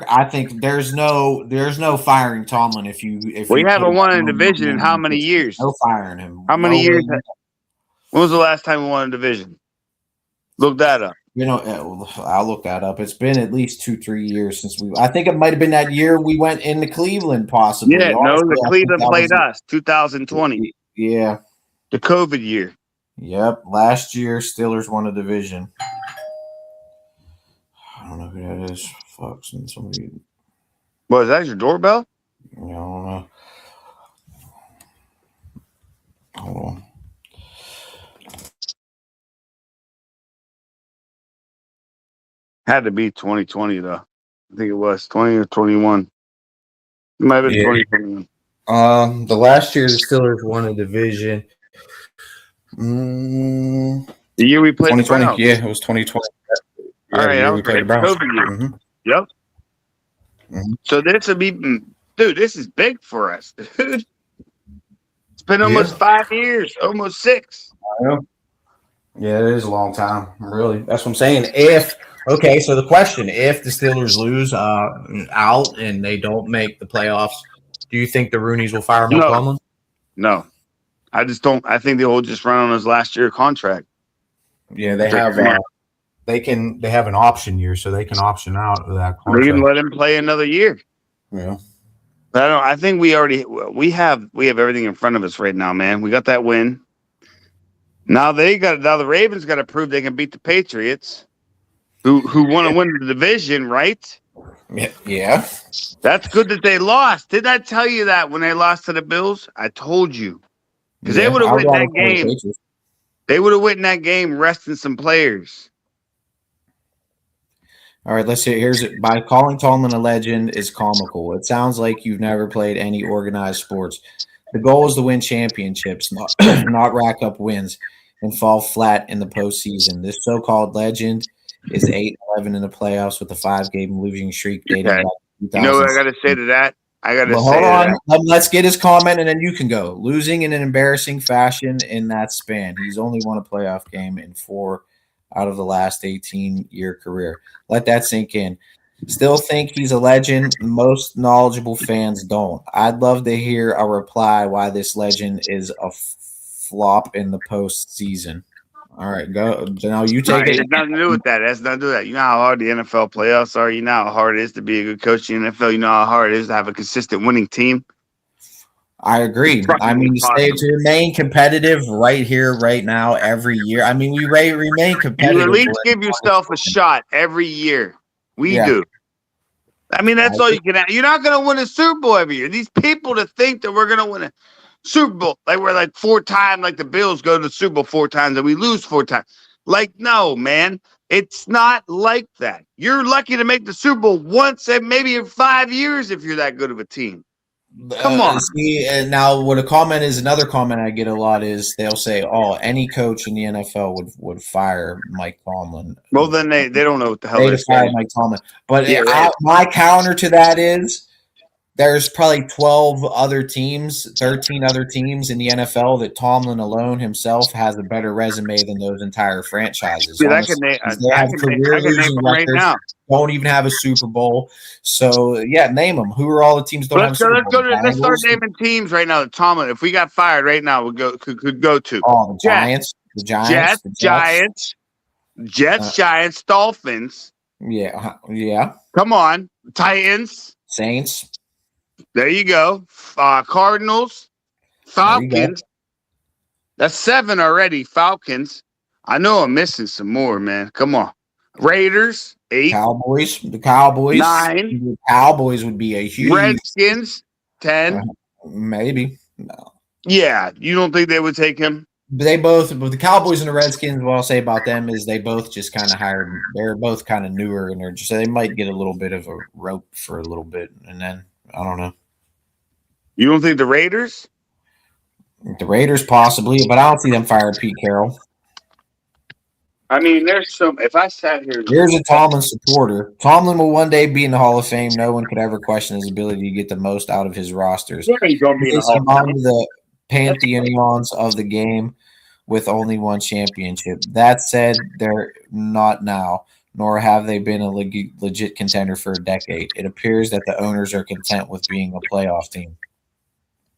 I think there's no firing Tomlin if We you put haven't him won a on division in how many years? no firing him. How many No years? way. When was the last time we won a division? Look that up. I'll look that up. It's been at least 2-3 years since we. I think it might have been that year we went into Cleveland, possibly. Yeah, no, Honestly, the I think Cleveland that played was us, 2020, yeah. the COVID year. Yep. Last year, Steelers won a division. I don't know who that is. Fuck, somebody. What, is that your doorbell? I don't know. Hold on. Had to be 2020 though. I think it was 20 or 21. It might have been 2021. The last year the Steelers won a division. The year we played 2020. the Browns. Yeah, it was 2020. Yeah, All right, the year that we was played the right. Browns. COVID year. Mhm. Yep. Mhm. So this would be, dude. This is big for us, dude. It's been almost 5 years, almost 6. I know. Yeah, it is a long time. Really, that's what I'm saying. So the question: if the Steelers lose out and they don't make the playoffs, do you think the Rooneys will fire Mike Tomlin? No, I just don't. I think they'll just run on his last year contract. Yeah, they have. They have an option year, so they can option out of that contract. They can let him play another year. Yeah. I think we have everything in front of us right now, man. We got that win. Now the Ravens got to prove they can beat the Patriots, who want to win the division, right? Yeah. That's good that they lost. Didn't I tell you that when they lost to the Bills? I told you. Because they would have won that game. They would have won that game resting some players. All right, let's see. Here's it. By calling Tomlin a legend is comical. It sounds like you've never played any organized sports. The goal is to win championships, not rack up wins and fall flat in the postseason. This so-called legend is 8-11 in the playoffs with a 5-game losing streak dating back to 2000. You know what I got to say to that? Hold on. Let's get his comment, and then you can go. Losing in an embarrassing fashion in that span. He's only won a playoff game in 4 out of the last 18-year career. Let that sink in. Still think he's a legend. Most knowledgeable fans don't. I'd love to hear a reply why this legend is a flop in the postseason. All right, go. Now you take it. It has nothing to do with that. It has nothing to do with that. You know how hard the NFL playoffs are. You know how hard it is to be a good coach in the NFL. You know how hard it is to have a consistent winning team. I agree. I mean, to remain competitive right here, right now, every year. I mean, we remain competitive. You at least give yourself a shot every year. We do. I mean, that's all you can have. You're not going to win a Super Bowl every year. These people that think that we're going to win a Super Bowl, like we're like 4 times, like the Bills go to the Super Bowl 4 times and we lose 4 times. Like, no, man. It's not like that. You're lucky to make the Super Bowl once and maybe in 5 years if you're that good of a team. Come on. See, now what a comment is, another comment I get a lot is they'll say, "Oh, any coach in the NFL would fire Mike Tomlin." Well, then they don't know what the hell they'd fire Mike Tomlin. But my counter to that is there's probably 12 other teams, 13 other teams in the NFL that Tomlin alone himself has a better resume than those entire franchises. Dude, I can name them right now. Don't even have a Super Bowl. So, yeah, name them. Who are all the teams that don't have a Super Bowl? Let's start naming teams right now that Tomlin, if we got fired right now, could go to. Oh, the Giants. The Giants. Giants, Dolphins. Yeah. Come on. Titans. Saints. There you go. Cardinals. Falcons. That's 7 already. Falcons. I know I'm missing some more, man. Come on. Raiders. 8. Cowboys. The Cowboys. 9. The Cowboys would be a huge. Redskins. 10. Maybe. No. Yeah. You don't think they would take him? But the Cowboys and the Redskins, what I'll say about them is they both just kind of hired. They're both kind of newer, and they might get a little bit of a rope for a little bit, and then I don't know. You don't think the Raiders? The Raiders possibly, but I don't see them firing Pete Carroll. I mean, there's some. If I sat here, here's a Tomlin supporter. Tomlin will one day be in the Hall of Fame. No one could ever question his ability to get the most out of his rosters. He's going to be in the Hall of Fame. The pantheons of the game with only one championship. That said, they're not now. nor have they been a legit contender for a decade. It appears that the owners are content with being a playoff team.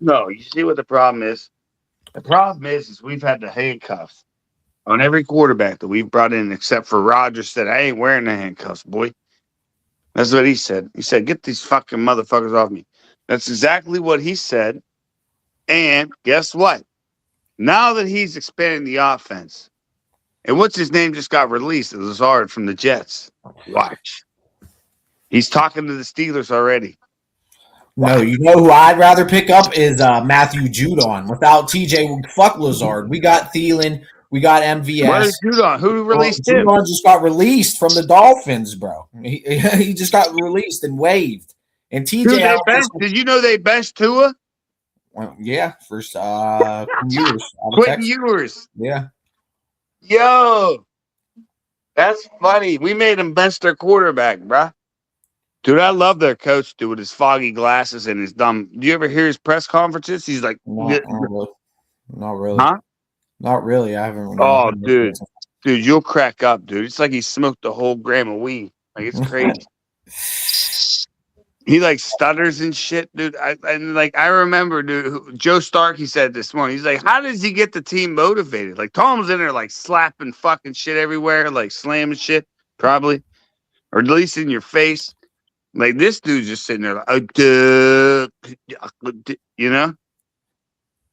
No, you see what the problem is? The problem is we've had the handcuffs on every quarterback that we've brought in, except for Rodgers said, I ain't wearing the handcuffs, boy. That's what he said. He said, get these fucking motherfuckers off me. That's exactly what he said. And guess what? Now that he's expanding the offense, and what's his name just got released, Lazard from the Jets. Watch. He's talking to the Steelers already. No, you know who I'd rather pick up is Matthew Judon. Without TJ, fuck Lazard. We got Thielen. We got MVS. Where's Judon? Who released him? Judon just got released from the Dolphins, bro. He just got released and waived. And TJ, did you know they benched Tua? Well, yeah, for years. Quentin Ewers. Yeah. Yo, that's funny. We made him bench their quarterback, bruh. Dude, I love their coach, dude, with his foggy glasses and his dumb. Do you ever hear his press conferences? He's like, not really. Huh? Not really. I haven't. Oh, dude, you'll crack up, dude. It's like he smoked a whole gram of weed. Like, it's crazy. He like stutters and shit, dude. I remember, dude. Joe Starkey said this morning. He's like, "How does he get the team motivated?" Like Tom's in there, like slapping fucking shit everywhere, like slamming shit, probably, or at least in your face. Like this dude's just sitting there, like, you know.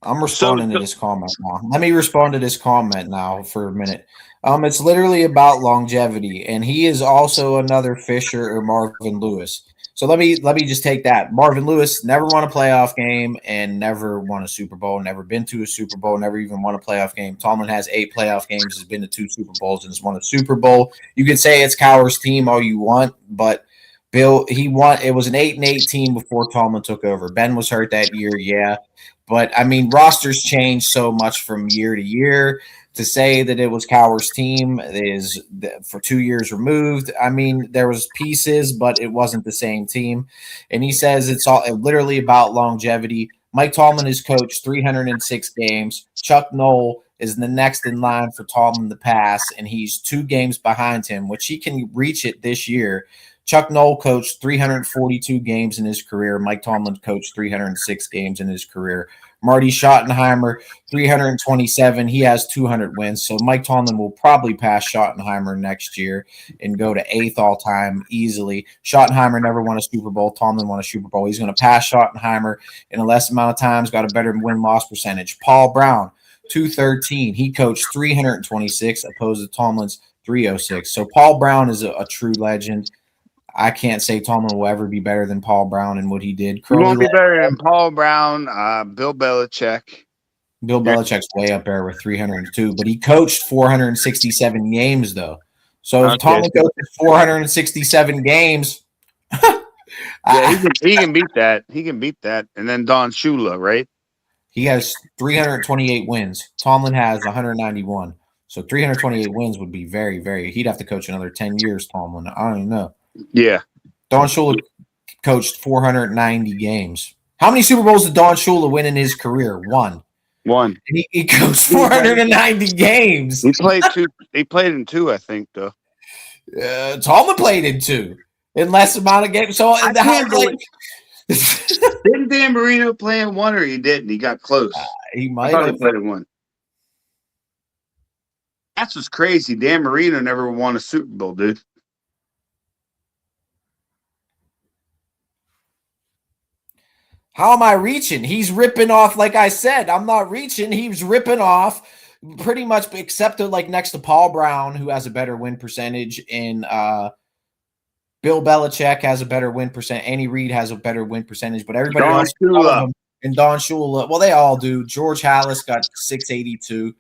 I'm responding to this comment now. Let me respond to this comment now for a minute. It's literally about longevity, and he is also another Fisher or Marvin Lewis. So let me just take that. Marvin Lewis never won a playoff game and never won a Super Bowl, never been to a Super Bowl, never even won a playoff game. Tomlin has 8 playoff games, has been to 2 Super Bowls, and has won a Super Bowl. You could say it's Cowher's team all you want, but Bill, he won. It was an 8-8 team before Tomlin took over. Ben was hurt that year, yeah. But, I mean, rosters change so much from year to year. To say that it was Cowher's team is for 2 years removed. I mean, there was pieces, but it wasn't the same team. And he says it's all literally about longevity. Mike Tomlin has coached 306 games. Chuck Noll is the next in line for Tomlin to pass, and he's 2 games behind him, which he can reach it this year. Chuck Noll coached 342 games in his career. Mike Tomlin coached 306 games in his career. Marty Schottenheimer, 327. He has 200 wins. So Mike Tomlin will probably pass Schottenheimer next year and go to 8th all-time easily. Schottenheimer never won a Super Bowl. Tomlin won a Super Bowl. He's going to pass Schottenheimer in a less amount of time. He's got a better win-loss percentage. Paul Brown, 213. He coached 326 opposed to Tomlin's 306. So Paul Brown is a true legend. I can't say Tomlin will ever be better than Paul Brown and what he did. He won't be better than Paul Brown, Bill Belichick. Bill Belichick's way up there with 302, but he coached 467 games, though. So if Tomlin coached 467 games, yeah, he can beat that. He can beat that. And then Don Shula, right? He has 328 wins. Tomlin has 191. So 328 wins would be very, very – he'd have to coach another 10 years, Tomlin. I don't even know. Yeah. Don Shula coached 490 games. How many Super Bowls did Don Shula win in his career? One. And he coached 490 games. He played 2. He played in 2, I think, though. Tomlin played in 2 in less amount of games. So didn't Dan Marino play in 1 or he didn't? He got close. He might have played in 1. That's what's crazy. Dan Marino never won a Super Bowl, dude. How am I reaching? He's ripping off, like I said. I'm not reaching. He's ripping off pretty much, except like next to Paul Brown, who has a better win percentage, and Bill Belichick has a better win percent. Andy Reid has a better win percentage, but everybody else, and Don Shula, well, they all do. George Halas got 682.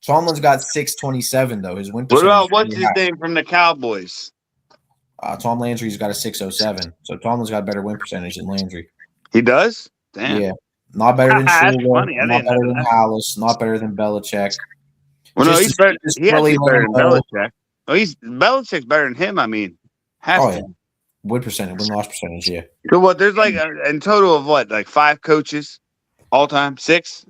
Tomlin's got 627 though. His win percentage. What about what's his name from the Cowboys? Tom Landry's got a 607. So Tomlin's got a better win percentage than Landry. He does? Damn. Yeah. Not better than Shula, not better than Halas, not better than Belichick. Well, no, he's better. He has to be better than Belichick. Oh, Belichick's better than him, I mean. Yeah. Win percentage, win-loss percentage, yeah. So what, there's like in total of what, like 5 coaches all time? 6?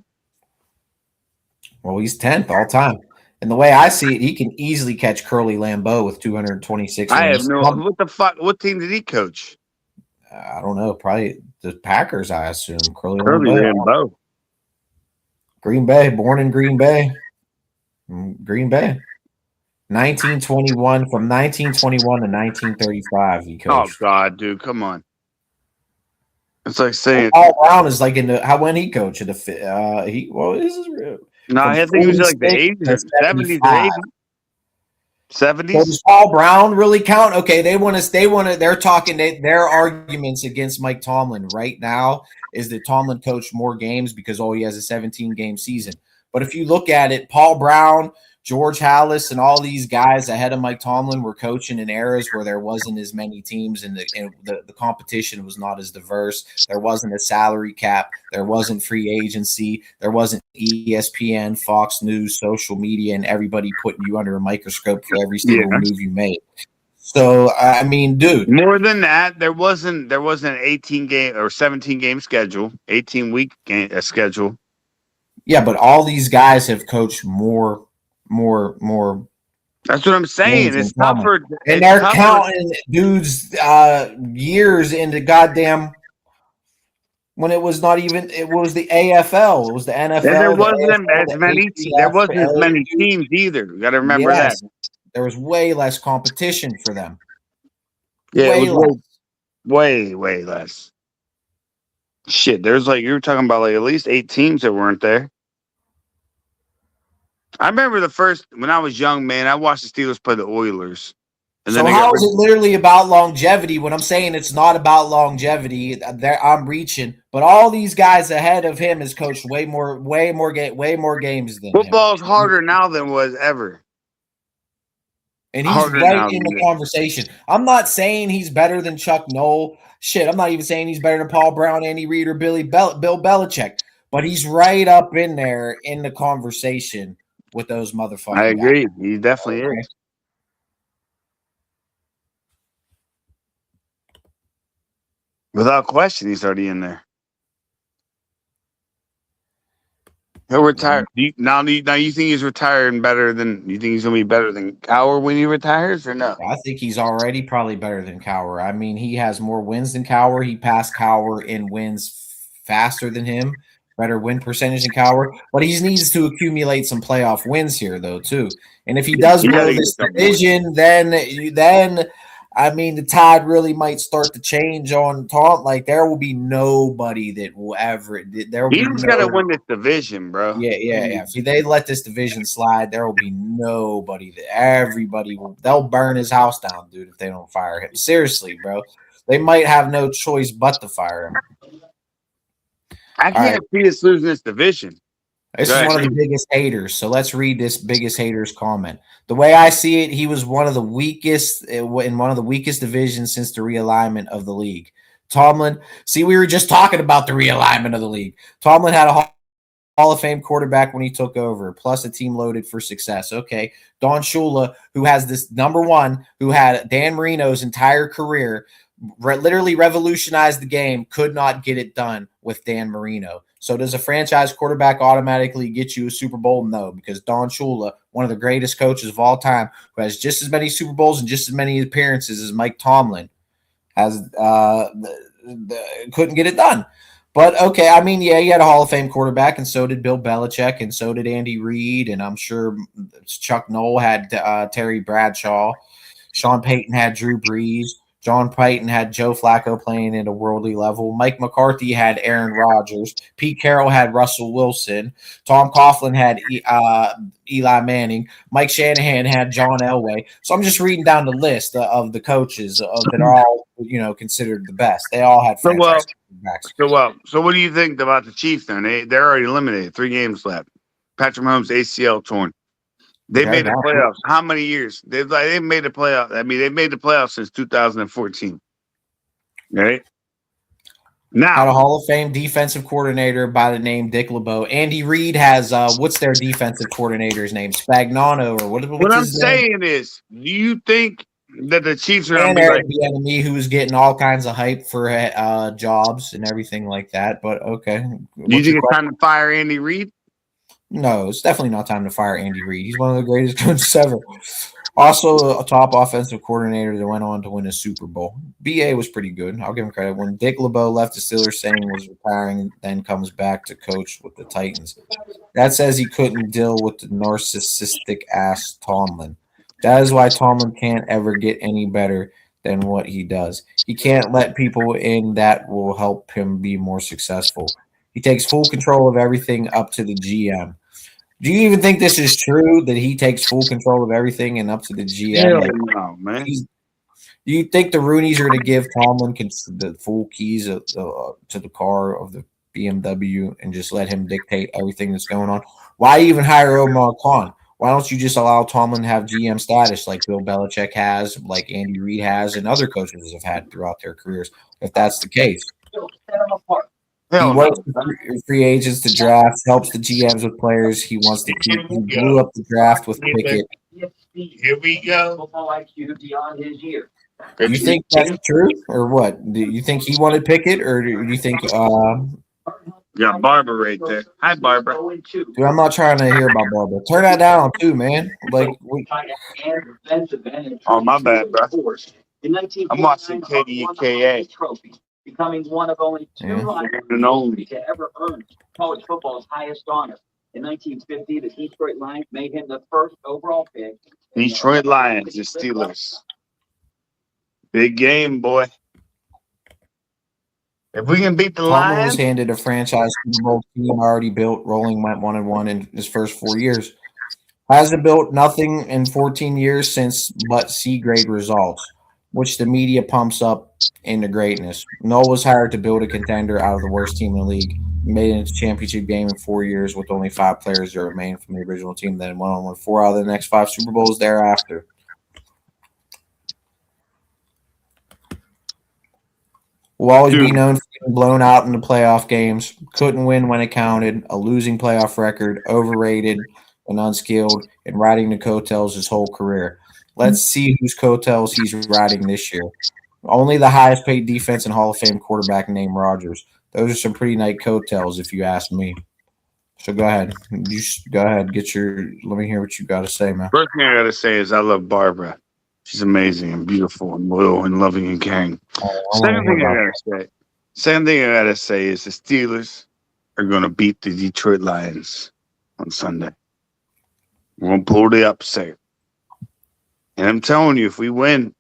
Well, he's 10th all time. And the way I see it, he can easily catch Curly Lambeau with 226 I have wins. no. What the fuck? What team did he coach? I don't know. Probably the Packers, I assume. Curly Lambeau. Lambeau. Green Bay, born in Green Bay. Green Bay. 1921 from 1921 to 1935 he coached. Oh God, dude, come on. It's like saying Paul Brown is like in the when he coached the this is real. No, I think he was like the 80s, 70s, or 80s. 70s. Does Paul Brown really count? Okay, they're talking their arguments against Mike Tomlin right now is that Tomlin coached more games because he has a 17-game season. But if you look at it, Paul Brown, George Halas, and all these guys ahead of Mike Tomlin were coaching in eras where there wasn't as many teams and the competition was not as diverse. There wasn't a salary cap. There wasn't free agency. There wasn't ESPN, Fox News, social media, and everybody putting you under a microscope for every single move you made. So, I mean, dude. More than that, there wasn't an 18-game or 17-game schedule, 18-week schedule. Yeah, but all these guys have coached more. That's what I'm saying. It's tougher. And they're counting dudes years into goddamn when it was not even it was the AFL, it was the NFL. And there wasn't as many teams either. You gotta remember that. There was way less competition for them. Yeah, way less. Shit, there's like you were talking about like at least 8 teams that weren't there. I remember when I was young, man, I watched the Steelers play the Oilers. And so how is it literally about longevity when I'm saying it's not about longevity? I'm reaching, but all these guys ahead of him has coached way more games than football's harder now than was ever. And he's right in the conversation. I'm not saying he's better than Chuck Noll. Shit, I'm not even saying he's better than Paul Brown, Andy Reid, or Bill Belichick. But he's right up in there in the conversation with those motherfuckers. I agree. He definitely is. Without question, he's already in there. He'll retire. Now you think he's retiring better than you think he's gonna be better than Cowher when he retires or no? I think he's already probably better than Cowher. I mean, he has more wins than Cowher. He passed Cowher in wins faster than him. Better win percentage than Cowher, but he needs to accumulate some playoff wins here, though, too. And if he does blow this division, then I mean, the tide really might start to change on Tom. Like, there will be nobody that will ever. He's got to win this division, bro. Yeah. If they let this division slide, there will be nobody they'll burn his house down, dude, if they don't fire him. Seriously, bro. They might have no choice but to fire him. I can't see us losing this division. This is one of the biggest haters. So let's read this biggest haters comment. The way I see it, he was one of the weakest in one of the weakest divisions since the realignment of the league. Tomlin, see, we were just talking about the realignment of the league. Tomlin had a Hall of Fame quarterback when he took over, plus a team loaded for success. Okay. Don Shula, who has this number one, who had Dan Marino's entire career, literally revolutionized the game, could not get it done with Dan Marino. So does a franchise quarterback automatically get you a Super Bowl? No, because Don Shula, one of the greatest coaches of all time, who has just as many Super Bowls and just as many appearances as Mike Tomlin, has couldn't get it done. But, okay, I mean, yeah, he had a Hall of Fame quarterback, and so did Bill Belichick, and so did Andy Reid, and I'm sure Chuck Noll had Terry Bradshaw. Sean Payton had Drew Brees. John Payton had Joe Flacco playing at a worldly level. Mike McCarthy had Aaron Rodgers. Pete Carroll had Russell Wilson. Tom Coughlin had Eli Manning. Mike Shanahan had John Elway. So I'm just reading down the list of the coaches that are all considered the best. They all had franchise quarterbacks. So what do you think about the Chiefs then? They're already eliminated. 3 games left. Patrick Mahomes ACL torn. They made the playoffs. How many years? They've made the playoffs. I mean, they've made the playoffs since 2014. Right? Now, had a Hall of Fame defensive coordinator by the name Dick LeBeau. Andy Reid has what's their defensive coordinator's name? Spagnano or what I'm saying is, do you think that the Chiefs are going to be like the enemy who's getting all kinds of hype for jobs and everything like that? But okay, do you think it's time to fire Andy Reid? No, it's definitely not time to fire Andy Reid. He's one of the greatest coaches ever. Also, a top offensive coordinator that went on to win a Super Bowl. BA was pretty good. I'll give him credit. When Dick LeBeau left the Steelers saying was retiring, then comes back to coach with the Titans. That says he couldn't deal with the narcissistic ass Tomlin. That is why Tomlin can't ever get any better than what he does. He can't let people in that will help him be more successful. He takes full control of everything up to the GM. Do you even think this is true that he takes full control of everything and up to the GM? Hell no, man. Do you think the Rooneys are to give Tomlin the full keys to the car of the BMW and just let him dictate everything that's going on? Why even hire Omar Khan? Why don't you just allow Tomlin to have GM status like Bill Belichick has, like Andy Reid has, and other coaches have had throughout their careers, if that's the case? He works with free agents to draft, helps the GMs with players he wants to keep. He blew up the draft with Pickett. Here we go. Do you think that's true, or what? Do you think he wanted Pickett, or do you think? Yeah, Barbara right there. Hi, Barbara. Dude, I'm not trying to hear about Barbara. Turn that down too, man. Like, oh my bad, bro. I'm watching KDKA. Becoming one of only 200 to ever earn college football's highest honor. In 1950, the Detroit Lions made him the first overall pick. Detroit Lions, the Steelers. Big game, boy. If we can beat the Tomlin was Lions, handed a franchise Super Bowl team already built, rolling went 1-1 in his first 4 years. Hasn't built nothing in 14 years since but C-grade results, which the media pumps up into greatness. Noll was hired to build a contender out of the worst team in the league. He made it into championship game in 4 years with only 5 players that remained from the original team. Then went on 4 out of the next 5 Super Bowls thereafter. Will always be known for being blown out in the playoff games. Couldn't win when it counted. A losing playoff record. Overrated and unskilled. And riding the coattails his whole career. Let's see whose coattails he's riding this year. Only the highest paid defense and Hall of Fame quarterback named Rodgers. Those are some pretty nice coattails, if you ask me. So go ahead. Go ahead. Let me hear what you got to say, man. First thing I got to say is I love Barbara. She's amazing and beautiful and loyal and loving and caring. Second thing I got to say is the Steelers are going to beat the Detroit Lions on Sunday. We're going to pull the upset. And I'm telling you, if we win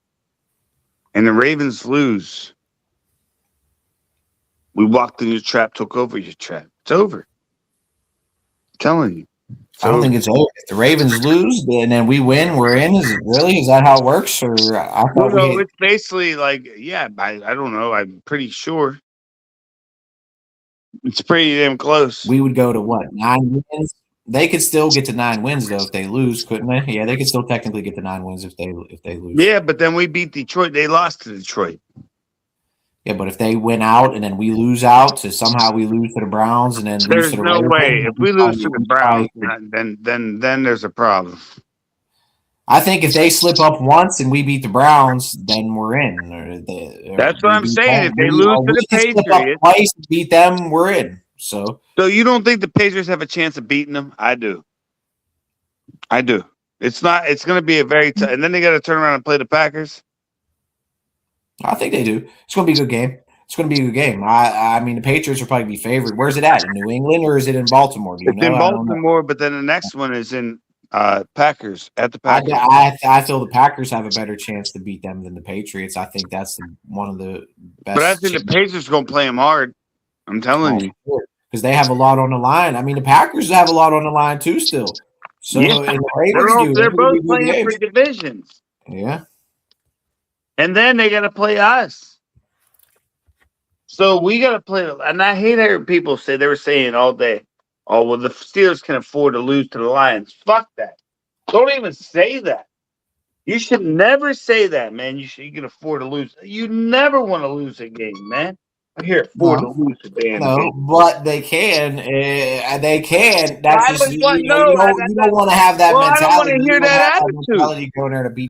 and the Ravens lose, we walked in your trap, took over your trap. It's over. I'm telling you. I don't think it's over. If the Ravens lose and then we win, we're in. Is it really? Is that how it works? Or it's basically like, I don't know. I'm pretty sure. It's pretty damn close. We would go to what? 9 wins? They could still get to 9 wins though if they lose, couldn't they? Yeah, they could still technically get to 9 wins if they lose. Yeah, but then we beat Detroit. They lost to Detroit. Yeah, but if they win out and then we lose out, so somehow we lose to the Browns and then there's lose to the no Ravens, way. If we lose to the Browns, then there's a problem. I think if they slip up once and we beat the Browns, then we're in. That's what I'm saying. If they lose to the Patriots, twice, beat them, we're in. So you don't think the Patriots have a chance of beating them? I do. It's not. It's going to be a very tough. And then they got to turn around and play the Packers. I think they do. It's going to be a good game. I mean, the Patriots will probably be favored. Where's it at? In New England or is it in Baltimore? It's in Baltimore, but then the next one is in Packers at the Packers. I feel the Packers have a better chance to beat them than the Patriots. I think that's one of the best. But I think the Patriots are going to play them hard. I'm telling you. Because they have a lot on the line. I mean, the Packers have a lot on the line too still. So they're both playing for divisions. Yeah. And then they got to play us. So we got to play. And I hate hearing people say, they were saying all day, oh, well, the Steelers can afford to lose to the Lions. Fuck that. Don't even say that. You should never say that, man. You can afford to lose. You never want to lose a game, man. Here, afford to lose a damn game. But they can. They can. That's just, you don't want to have that mentality. I don't want to hear that attitude. Going there to beat